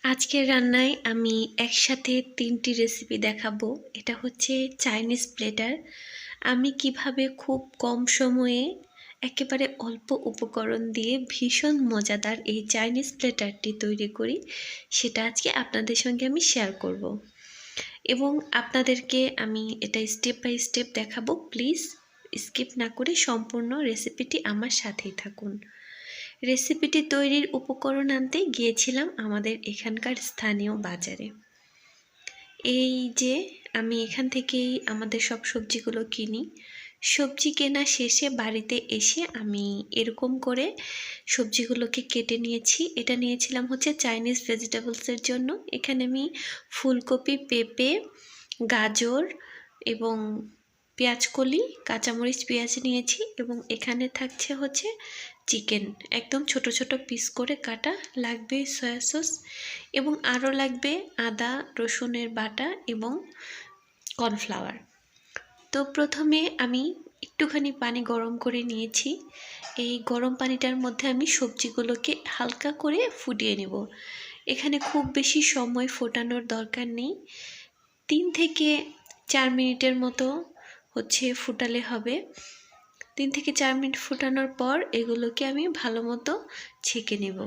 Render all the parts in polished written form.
আজকের রান্নায় আমি একসাথে 3টি রেসিপি দেখাবো। এটা হচ্ছে চাইনিজ প্লেটার। আমি কিভাবে খুব কম সময়ে একেবারে অল্প উপকরণ দিয়ে ভীষণ মজাদার এই চাইনিজ প্লেটারটি তৈরি করি, সেটা আজকে আপনাদের সঙ্গে আমি শেয়ার করব এবং আপনাদেরকে আমি এটা স্টেপ বাই স্টেপ দেখাবো। প্লিজ স্কিপ না করে সম্পূর্ণ রেসিপিটি আমার সাথেই থাকুন। রেসিপিটি তৈরির উপকরণ আনতে গিয়েছিলাম আমাদের এখানকার স্থানীয় বাজারে। এই যে আমি এখান থেকেই আমাদের সব সবজিগুলো কিনি। সবজি কেনা শেষে বাড়িতে এসে আমি এরকম করে সবজিগুলোকে কেটে নিয়েছি। এটা নিয়েছিলাম হচ্ছে চাইনিজ ভেজিটেবলসের জন্য। এখানে আমি ফুলকপি, পেঁপে, গাজর এবং পেঁয়াজকলি, কাঁচামরিচ, পেঁয়াজ নিয়েছি এবং এখানে থাকছে হচ্ছে চিকেন, একদম ছোট ছোট পিস করে কাটা। লাগবে সয়া সস এবং আরও লাগবে আদা রসুনের বাটা এবং কর্নফ্লাওয়ার। তো প্রথমে আমি একটুখানি পানি গরম করে নিয়েছি। এই গরম পানিটার মধ্যে আমি সবজিগুলোকে হালকা করে ফুটিয়ে নেব। এখানে খুব বেশি সময় ফোটানোর দরকার নেই, 3 থেকে 4 মিনিটের মতো হচ্ছে ফুটালে হবে। 3 থেকে 4 মিনিট ফুটানোর পর এগুলোকে আমি ভালো মতো ছেঁকে নেব।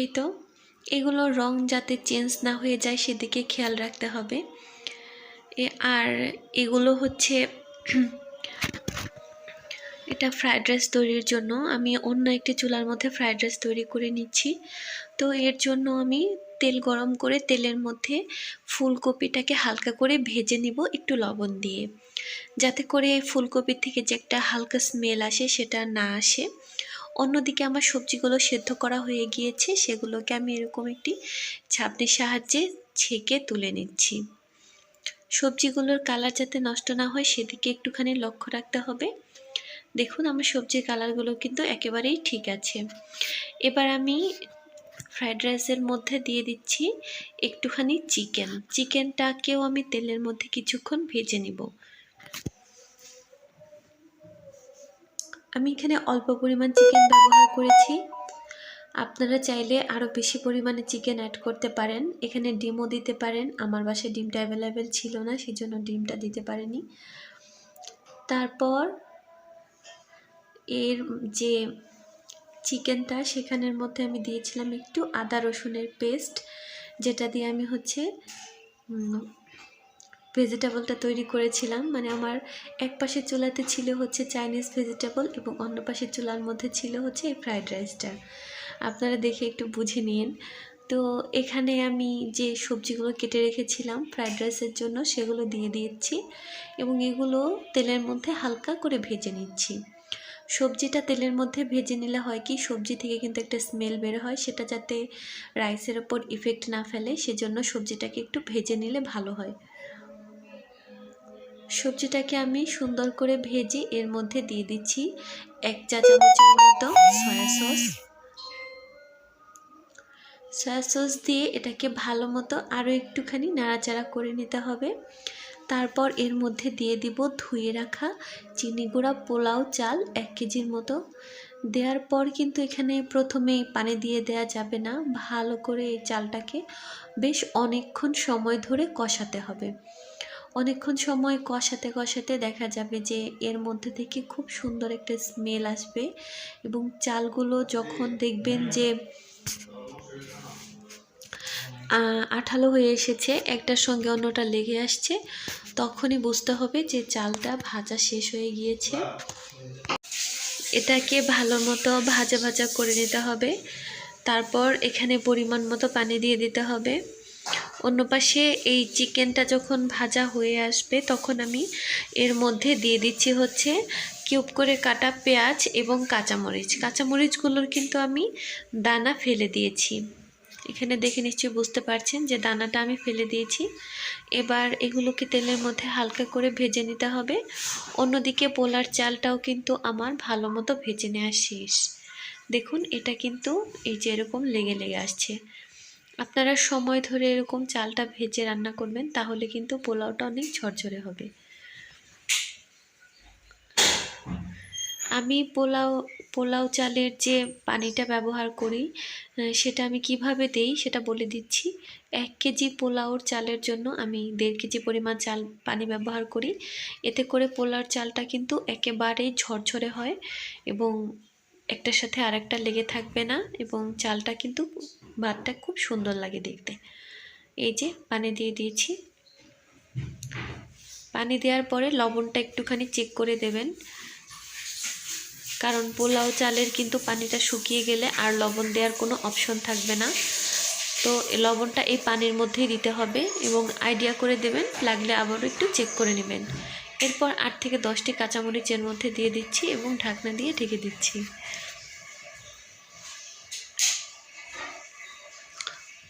এই তো, এগুলোর রং যাতে চেঞ্জ না হয়ে যায় সেদিকে খেয়াল রাখতে হবে। আর এগুলো হচ্ছে এটা ফ্রায়েড রাইস তৈরির জন্য আমি অন্য একটি চুলার মধ্যে ফ্রায়েড রাইস তৈরি করে নিচ্ছি। তো এর জন্য আমি তেল গরম করে তেলের মধ্যে ফুলকপিটাকে হালকা করে ভেজে নিব একটু লবণ দিয়ে, যাতে করে ফুলকপির থেকে যে একটা হালকা স্মেল আসে সেটা না আসে। অন্যদিকে আমার সবজিগুলো সেদ্ধ করা হয়ে গিয়েছে, সেগুলোকে আমি এরকম একটি ছাঁকনির সাহায্যে ছেঁকে তুলে নিচ্ছি। সবজিগুলোর কালার যাতে নষ্ট না হয় সেদিকে একটুখানি লক্ষ্য রাখতে হবে। দেখুন আমার সবজির কালারগুলো কিন্তু একেবারেই ঠিক আছে। এবার আমি ফ্রায়েড রাইসের মধ্যে দিয়ে দিচ্ছি একটুখানি চিকেনটাকেও আমি তেলের মধ্যে কিছুক্ষণ ভেজে নিব। আমি এখানে অল্প পরিমাণ চিকেন ব্যবহার করেছি, আপনারা চাইলে আরও বেশি পরিমাণে চিকেন অ্যাড করতে পারেন। এখানে ডিমও দিতে পারেন, আমার বাসায় ডিমটা অ্যাভেলেবেল ছিল না, সেজন্য ডিমটা দিতে পারেনি। তারপর এর যে চিকেনটা সেখানের মধ্যে আমি দিয়েছিলাম একটু আদা রসুনের পেস্ট, যেটা দিয়ে আমি হচ্ছে ভেজিটেবলটা তৈরি করেছিলাম। মানে আমার এক পাশের চুলাতে ছিল হচ্ছে চাইনিজ ভেজিটেবল এবং অন্য পাশের চুলার মধ্যে ছিল হচ্ছে এই ফ্রায়েড রাইসটা। আপনারা দেখে একটু বুঝে নিন। তো এখানে আমি যে সবজিগুলো কেটে রেখেছিলাম ফ্রায়েড রাইসের জন্য সেগুলো দিয়ে দিচ্ছি এবং এগুলো তেলের মধ্যে হালকা করে ভেজে নিচ্ছি। সবজিটা তেলের মধ্যে ভেজে নিলে হয় কি, সবজি থেকে কিন্তু একটা স্মেল বের হয়, সেটা যাতে রাইসের ওপর ইফেক্ট না ফেলে সেজন্য সবজিটাকে একটু ভেজে নিলে ভালো হয়। সবজিটাকে আমি সুন্দর করে ভেজে এর মধ্যে দিয়ে দিচ্ছি 1 চা চামচের মতো সয়া সস দিয়ে এটাকে ভালো মতো আরও একটুখানি নাড়াচাড়া করে নিতে হবে। তারপর এর মধ্যে দিয়ে দিব ধুয়ে রাখা চিনি গুঁড়া পোলাও চাল 1 কেজির মতো। দেওয়ার পর কিন্তু এখানে প্রথমেই পানি দিয়ে দেওয়া যাবে না, ভালো করে এই চালটাকে বেশ অনেকক্ষণ সময় ধরে কষাতে হবে। অনেকক্ষণ সময় কষাতে কষাতে দেখা যাবে যে এর মধ্যে থেকে খুব সুন্দর একটা স্মেল আসবে এবং চালগুলো যখন দেখবেন যে আঠালো হয়ে এসেছে, একটার সঙ্গে অন্যটা লেগে আসছে, তখনই বুঝতে হবে যে চালটা ভাজা শেষ হয়ে গিয়েছে। এটাকে ভালো মতো ভাজা ভাজা করে নিতে হবে। তারপর এখানে পরিমাণ মতো পানি দিয়ে দিতে হবে। অন্য পাশে এই চিকেনটা যখন ভাজা হয়ে আসবে তখন আমি এর মধ্যে দিয়ে দিচ্ছি হচ্ছে কিউব করে কাটা পেঁয়াজ এবং কাঁচামরিচগুলোর কিন্তু আমি দানা ফেলে দিয়েছি। এখানে দেখে নিশ্চয়ই বুঝতে পারছেন যে দানাটা আমি ফেলে দিয়েছি। এবার এগুলোকে তেলের মধ্যে হালকা করে ভেজে নিতে হবে। অন্যদিকে পোলার চালটাও কিন্তু আমার ভালো মতো ভেজে নেওয়া শেষ। দেখুন এটা কিন্তু এই যে এরকম লেগে লেগে আসছে। আপনারা সময় ধরে এরকম চালটা ভেজে রান্না করবেন, তাহলে কিন্তু পোলাওটা অনেক ঝরঝরে হবে। আমি পোলাও চালের যে পানিটা ব্যবহার করি সেটা আমি কিভাবে দেই সেটা বলে দিচ্ছি। 1 কেজি পোলাওর চালের জন্য আমি 1.5 কেজি পরিমাণ চাল পানি ব্যবহার করি। এতে করে পোলাওর চালটা কিন্তু একেবারেই ঝরঝরে হয় এবং একটার সাথে আরেকটা লেগে থাকবে না, এবং চালটা কিন্তু ভাতটা খুব সুন্দর লাগে দেখতে। এই যে পানি দিয়ে দিয়েছি। পানি দেওয়ার পরে লবণটা একটুখানি চেক করে দেবেন, কারণ পোলাও চালের কিন্তু পানিটা শুকিয়ে গেলে আর লবণ দেওয়ার কোনো অপশন থাকবে না। তো লবণটা এই পানির মধ্যেই দিতে হবে এবং আইডিয়া করে দেবেন, লাগলে আবারও একটু চেক করে নেবেন। এরপর 8 থেকে 10টি কাঁচামরিচের মধ্যে দিয়ে দিচ্ছি এবং ঢাকনা দিয়ে ঢেকে দিচ্ছি।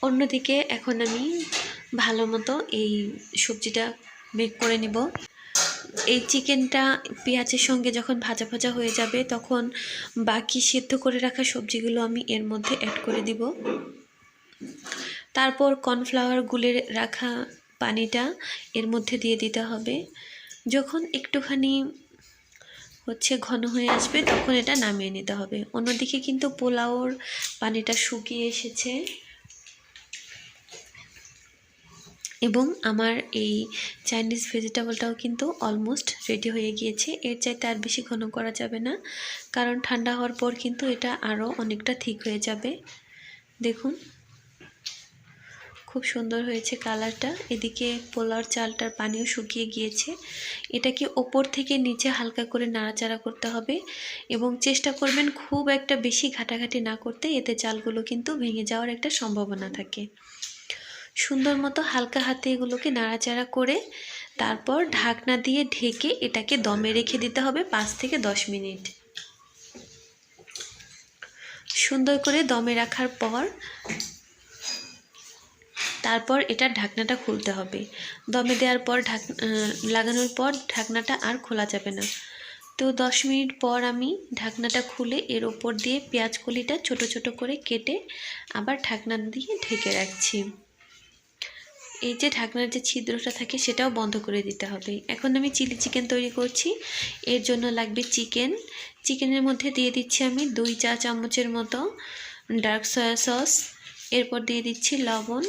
অন্যদিকে এখন আমি ভালো মতো এই সবজিটা মেক করে নিব। এই চিকেনটা পেঁয়াজের সঙ্গে যখন ভাজা ভাজা হয়ে যাবে তখন বাকি সিদ্ধ করে রাখা সবজিগুলো আমি এর মধ্যে অ্যাড করে দিব। তারপর কর্নফ্লাওয়ার গুলে রাখা পানিটা এর মধ্যে দিয়ে দিতে হবে। যখন একটুখানি ঘন হয়ে আসবে তখন এটা নামিয়ে নিতে হবে। অন্যদিকে কিন্তু পোলাওর পানিটা শুকিয়ে এসেছে এবং আমার এই চাইনিজ ভেজিটেবলটাও কিন্তু অলমোস্ট রেডি হয়ে গিয়েছে। এর চাইতে আর বেশি ঘন করা যাবে না, কারণ ঠান্ডা হওয়ার পর কিন্তু এটা আরও অনেকটা ঠিক হয়ে যাবে। দেখুন খুব সুন্দর হয়েছে কালারটা। এদিকে পোলাওর চালটার পানিও শুকিয়ে গিয়েছে। এটাকে ওপর থেকে নিচে হালকা করে নাড়াচাড়া করতে হবে এবং চেষ্টা করবেন খুব একটা বেশি ঘাটাঘাটি না করতে, এতে চালগুলো কিন্তু ভেঙে যাওয়ার একটা সম্ভাবনা থাকে। সুন্দর মতো হালকা হাতে এগুলোকে নাড়াচাড়া করে তারপর ঢাকনা দিয়ে ঢেকে এটাকে দমে রেখে দিতে হবে 5 থেকে 10 মিনিট। সুন্দর করে দমে রাখার পর তারপর এটার ঢাকনাটা খুলতে হবে। দমে দেওয়ার পর লাগানোর পর ঢাকনাটা আর খোলা যাবে না। তো 10 মিনিট পর আমি ঢাকনাটা খুলে এর ওপর দিয়ে পেঁয়াজ কলিটা ছোট ছোট করে কেটে আবার ঢাকনা দিয়ে ঢেকে রাখছি। এই যে ঢাকনার যে ছিদ্রটা থাকে সেটাও বন্ধ করে দিতে হবে। এখন আমি চিলি চিকেন তৈরি করছি। এর জন্য লাগবে চিকেনের মধ্যে দিয়ে দিচ্ছি আমি 2 চা চামচের মতো ডার্ক সয়া সস। এরপর দিয়ে দিচ্ছি লবণ।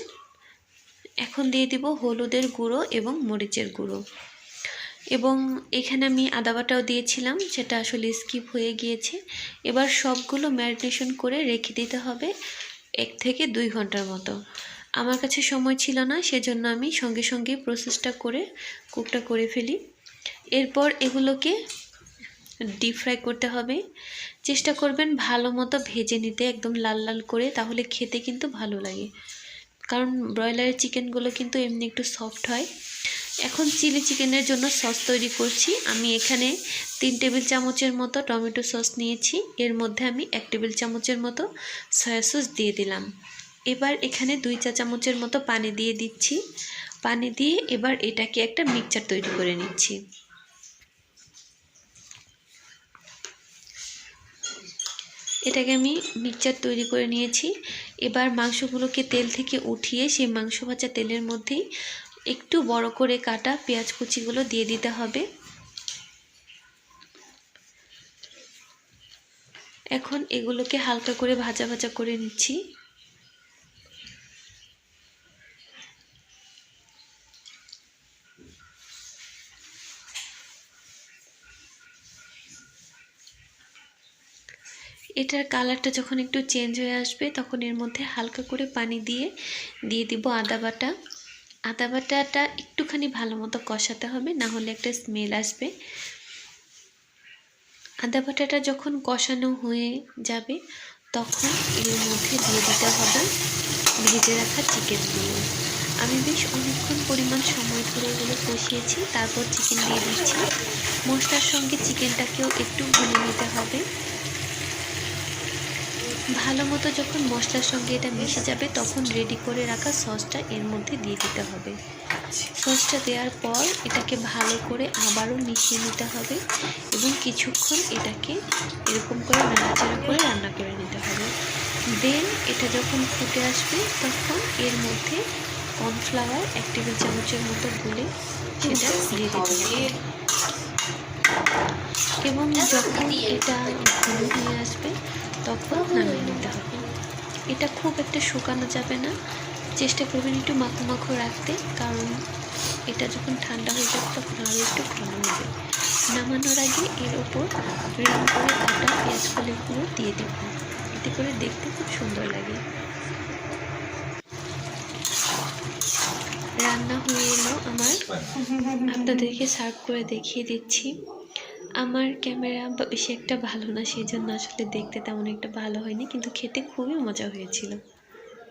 এখন দিয়ে দিব হলুদের গুঁড়ো এবং মরিচের গুঁড়ো, এবং এখানে আমি আদা বাটাও দিয়েছিলাম, সেটা আসলে স্কিপ হয়ে গিয়েছে। এবার সবগুলো ম্যারিনেশন করে রেখে দিতে হবে 1 থেকে 2 ঘন্টার মতো। আমার কাছে সময় ছিল না, সেজন্য আমি সঙ্গে সঙ্গে প্রসেসটা করে কুকটা করে ফেলি। এরপর এগুলোকে ডিপ ফ্রাই করতে হবে। চেষ্টা করবেন ভালো মতো ভেজে নিতে, একদম লাল লাল করে, তাহলে খেতে কিন্তু ভালো লাগে, কারণ ব্রয়লারের চিকেনগুলো কিন্তু এমনি একটু সফট হয়। এখন চিলি চিকেনের জন্য সস তৈরি করছি। আমি এখানে 3 টেবিল চামচের মতো টমেটো সস নিয়েছি। এর মধ্যে আমি 1 টেবিল চামচের মতো সয়া সস দিয়ে দিলাম। এবার এখানে 2 চা চামচের মতো পানি দিয়ে দিচ্ছি। পানি দিয়ে এবার এটাকে একটা মিক্সচার তৈরি করে নিচ্ছি। এটাকে আমি মিক্সচার তৈরি করে নিয়েছি। এবার মাংসগুলোকে তেল থেকে উঠিয়ে সেই মাংস ভাজা তেলের মধ্যেই একটু বড় করে কাটা পেঁয়াজ কুচিগুলো দিয়ে দিতে হবে। এখন এগুলোকে হালকা করে ভাজা ভাজা করে নিচ্ছি। এটার কালারটা যখন একটু চেঞ্জ হয়ে আসবে তখন এর মধ্যে হালকা করে পানি দিয়ে দিব আদা বাটা। আদা বাটাটা একটুখানি ভালো মতো কষাতে হবে, না হলে একটা স্মেল আসবে। আদা বাটাটা যখন কষানো হয়ে যাবে তখন এর মধ্যে দিয়ে দিতে হবে ভেজে রাখা চিকেনগুলো। আমি বেশ অনেকক্ষণ পরিমাণ সময় ধরে এগুলো কষিয়েছি, তারপর চিকেন দিয়ে দিচ্ছি। মশলার সঙ্গে চিকেনটাকেও একটু ভুনে নিতে হবে। ভালো মতো যখন মশলার সঙ্গে এটা মিশে যাবে তখন রেডি করে রাখা সসটা এর মধ্যে দিয়ে দিতে হবে। সসটা দেওয়ার পর এটাকে ভালো করে আবারও মিশিয়ে নিতে হবে এবং কিছুক্ষণ এটাকে এরকম করে নাড়াচাড়া করে রান্না করে নিতে হবে। দেন এটা যখন ফুটে আসবে তখন এর মধ্যে কর্নফ্লাওয়ার 1 টেবিল চামচের মতো গুলে সেটা দিয়ে দিতে হবে। এবং যখন এটা ঘন হয়ে আসবে তখন নামিয়ে নিতে হবে। এটা খুব একটা শুকানো যাবে না, চেষ্টা করবেন একটু মাখো মাখো রাখতে, কারণ এটা যখন ঠান্ডা হয়ে যাবে তখন আরও একটু ঘন হবে। নামানোর আগে এর ওপর গ্রেট করে কাটা পেঁয়াজ কলিগুলো দিয়ে দেব, এতে করে দেখতে খুব সুন্দর লাগে। রান্না হয়ে এলো আমার, আপনাদেরকে সার্ভ করে দেখিয়ে দিচ্ছি। আমার ক্যামেরা বেশি একটা ভালো না, সেই জন্য আসলে দেখতে তেমন একটা ভালো হয়নি, কিন্তু খেতে খুবই মজা হয়েছিল।